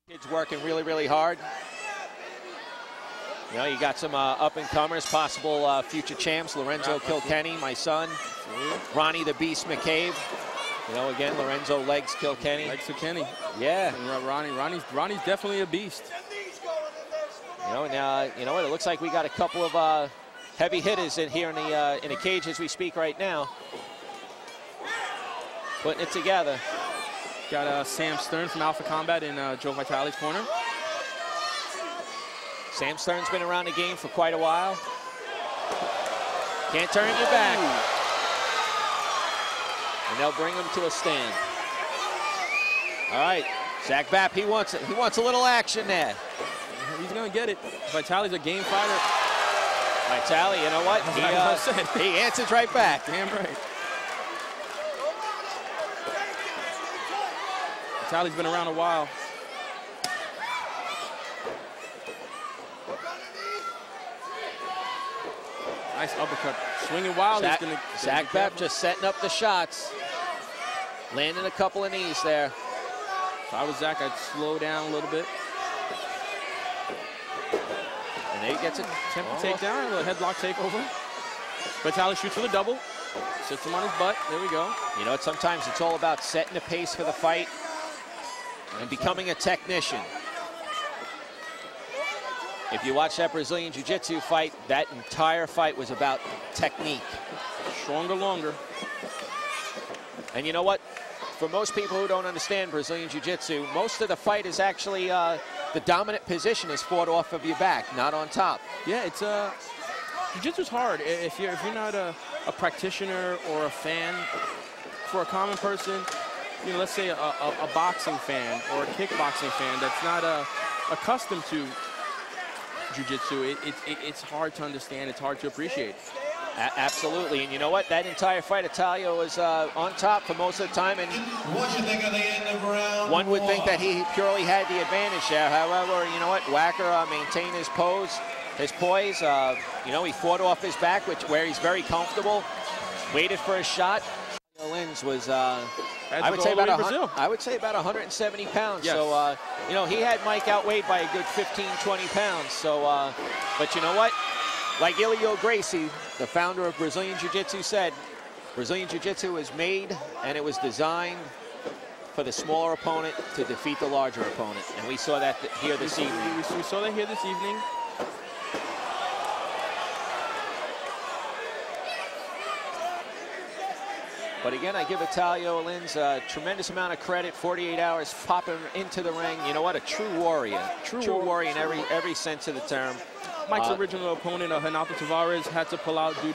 Kids working really, really hard. You know, you got some up-and-comers, possible future champs. Lorenzo Kilkenny, my son. Ronnie the Beast McCabe. You know, again, Lorenzo Legs Kilkenny. Legs Kilkenny. Yeah. And Ronnie's definitely a beast. You know, and you know what? It looks like we got a couple of heavy hitters in here in the cage as we speak right now. Putting it together. Got Sam Stern from Alpha Combat in Joe Vitale's corner. Sam Stern's been around the game for quite a while. Can't turn your back. And they'll bring him to a stand. All right, Zach Bapp, he wants it. He wants a little action there. He's gonna get it. Vitale's a game fighter. Vitale, you know what? He answers right back. Damn right. Vitale's been around a while. Nice uppercut. Swinging wild. Zach Bapp just setting up the shots. Landing a couple of knees there. If I was Zach, I'd slow down a little bit. And there he gets it. Attempt to take down, a little headlock takeover. Vitale shoots for the double. Sits him on his butt. There we go. You know what? Sometimes it's all about setting the pace for the fight and becoming a technician. If you watch that Brazilian Jiu-Jitsu fight, that entire fight was about technique. Stronger, longer. And you know what? For most people who don't understand Brazilian Jiu-Jitsu, most of the fight is actually the dominant position is fought off of your back, not on top. Yeah, it's Jiu-Jitsu's hard. If you're not a practitioner or a fan, for a common person, you know, let's say a boxing fan or a kickboxing fan that's not accustomed to Jiu-Jitsu, it's hard to understand, it's hard to appreciate. Absolutely, and you know what? That entire fight, Italia was on top for most of the time, and what you think of the end of round one would think that he purely had the advantage there. However, you know what? Wacker maintained his poise. You know, he fought off his back, where he's very comfortable. Waited for a shot. Lins was, I would say about 170 pounds. Yes. So, you know, he had Mike outweighed by a good 15, 20 pounds. So, but you know what? Like Ilio Gracie, the founder of Brazilian Jiu-Jitsu, said, Brazilian Jiu-Jitsu was made and it was designed for the smaller opponent to defeat the larger opponent. And we saw that here this evening. We saw that here this evening. But again, I give Italio Lins a tremendous amount of credit. 48 hours popping into the ring. You know what? A true warrior. True warrior in every sense of the term. Mike's original opponent, Renato Tavares, had to pull out due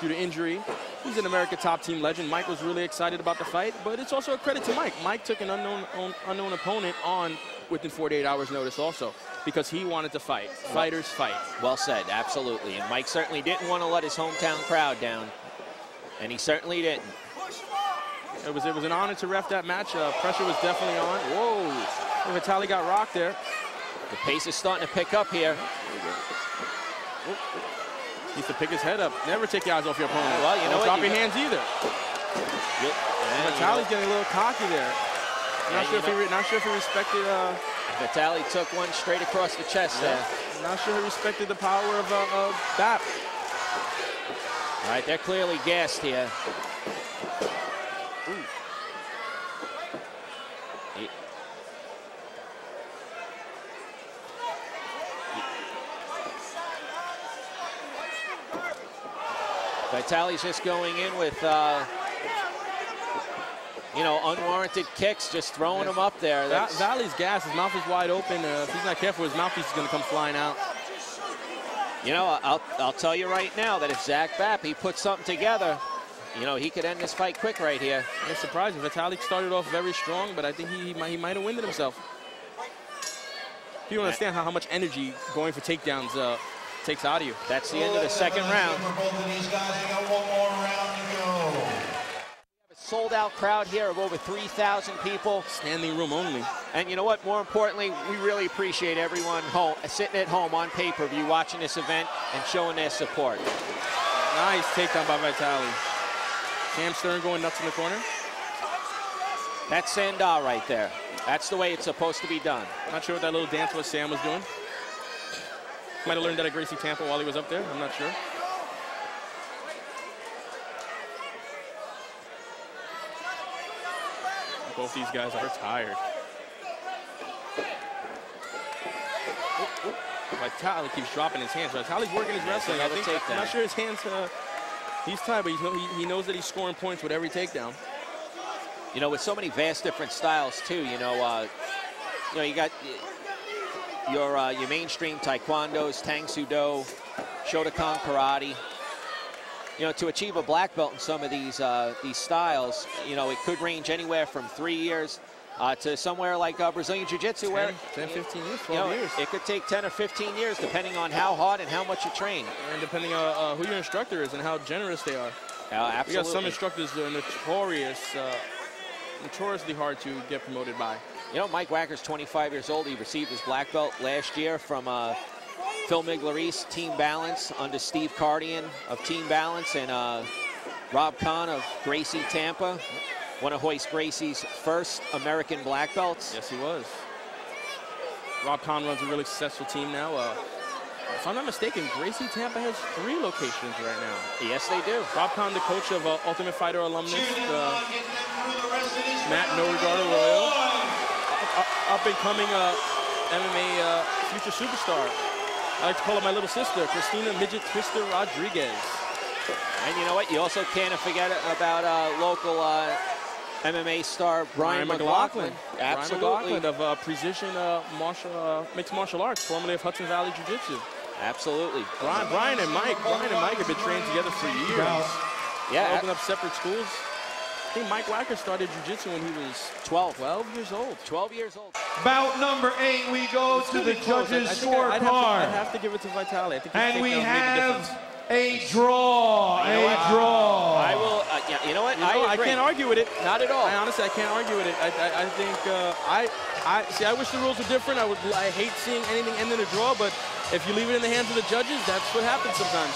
to injury. He's an America top team legend. Mike was really excited about the fight, but it's also a credit to Mike. Mike took an unknown opponent on within 48 hours notice also, because he wanted to fight. Fighters fight. Well said, absolutely. And Mike certainly didn't want to let his hometown crowd down, and he certainly didn't. It was an honor to ref that match. Pressure was definitely on. Whoa, Vitale got rocked there. The pace is starting to pick up here. Needs to pick his head up. Never take your eyes off your opponent. Well, you know what? Don't drop your hands either. Vitale's getting a little cocky there. Not sure if he respected. Vitale took one straight across the chest there. Not sure he respected the power of Bapp. All right, they're clearly gassed here. Vitale's just going in with, you know, unwarranted kicks, just throwing them up there. Valley's gas. His mouth is wide open. If he's not careful, his mouthpiece is going to come flying out. You know, I'll tell you right now that if Zach Bapp, he puts something together, you know, he could end this fight quick right here. It's surprising. Vitale started off very strong, but I think he might have winded himself. People understand how much energy going for takedowns takes out of you. That's the end of the second round. A sold-out crowd here of over 3,000 people. Standing room only. And you know what? More importantly, we really appreciate everyone sitting at home on pay-per-view watching this event and showing their support. Nice takedown by Vitale. Sam Stern going nuts in the corner. That's Sandar right there. That's the way it's supposed to be done. Not sure what that little dance was Sam was doing. Might have learned that at Gracie Tampa while he was up there. I'm not sure. Both these guys are tired. Vitale keeps dropping his hands. Vitale's working his wrestling. I'm not sure his hands, he's tired, but he knows that he's scoring points with every takedown. You know, with so many vast different styles too, you know, you got your mainstream taekwondos, tang sudo, Shotokan karate. You know, to achieve a black belt in some of these styles, you know, it could range anywhere from 3 years to somewhere like Brazilian Jiu-Jitsu, where 10, 15 years, 12 you know, years. It could take 10 or 15 years, depending on how hard and how much you train. And depending on who your instructor is and how generous they are. Absolutely. We got some instructors that are notoriously hard to get promoted by. You know, Mike Wacker's 25 years old. He received his black belt last year from Phil Miglioris, Team Balance, under Steve Cardian of Team Balance, and Rob Kahn of Gracie Tampa, one of Hoist Gracie's first American black belts. Yes, he was. Rob Kahn runs a really successful team now. If I'm not mistaken, Gracie Tampa has 3 locations right now. Yes, they do. Rob Kahn, the coach of Ultimate Fighter alumnus, Matt No Regard Arroyo, up-and-coming MMA future superstar. I like to call her my little sister, Christina Midget Twister Rodriguez. And you know what? You also can't forget about local MMA star Brian McLaughlin. Absolutely. Brian McLaughlin of Precision Mixed Martial Arts, formerly of Hudson Valley Jiu-Jitsu. Absolutely. Brian and Mike have been trained together for years. Yeah. Opened up separate schools. I think Mike Wacker started jiu-jitsu when he was 12 years old. 12 years old. Bout number 8, we go to the judges' scorecard. I'd have to give it to Vitale. And we have a draw. I will, you know what? I can't argue with it. Not at all. Honestly, I can't argue with it. I think, I wish the rules were different. I hate seeing anything end in a draw, but if you leave it in the hands of the judges, that's what happens sometimes.